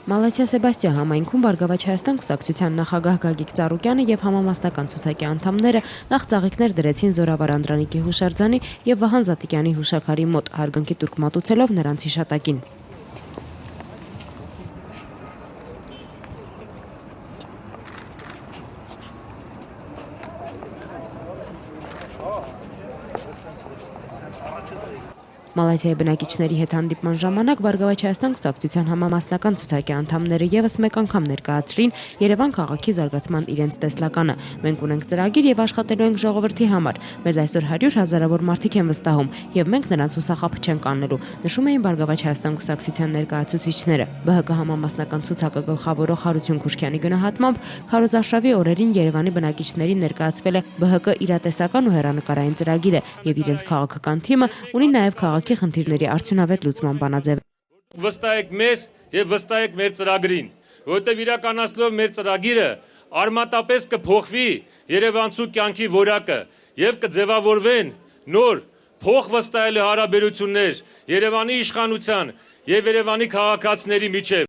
Մալաթիա Սեբաստիա համայնքում Բարգավաճ Հայաստան կուսակցության նախագահ Գագիկ Ծառուկյանը եւ համամասնական ցուցակի անդամները նախ ծաղիկներ դրեցին Զորավար Անդրանիկի հուշարձանի եւ Վահան Զատիկյանի հուշաքարի մոտ, հարգանքի տուրք մատուցելով նրանց հիշատակին։ Մալաթիայի բնակիչների հետ հանդիպման ժամանակ Բարգավաճ Հայաստան կուսակցության համամասնական ցուցակի անդամները եւս մեկ անգամ ներկայացրին Երևան քաղաքի զարգացման իրենց տեսլականը։ Մենք ունենք ծրագիր եւ աշխատելու ենք ժողովրդի համար։ Մեզ այսօր 100 հազարավոր մարդիկ են վստահում եւ մենք նրանց հուսախաբ չենք անելու, նշում էին Բարգավաճ Հայաստան կուսակցության ներկայացուցիչները։ ԲՀԿ համամասնական ցուցակը գլխավորող Հարություն Քուշկյանի գնահատմամբ քարոզարշավի օրերին Երևանի բնակիչներին ներկայացվել է ԲՀԿ իրատեսական ու հեռանկարային ծրագիրը եւ իրենց քաղաքական թիմը ունի նաեւ քաղաքի խնդիրների արդյունավետ լուծման բանաձև։ Վստահեք մեզ եւ վստահեք մեր ծրագրին, որովհետեւ իրականացնելով մեր ծրագիրը արմատապես կփոխվի Երևանցու կյանքի որակը եւ կձևավորվեն նոր փոխ վստահելի հարաբերություններ Երևանի իշխանության եւ Երևանի քաղաքացիների միջեւ։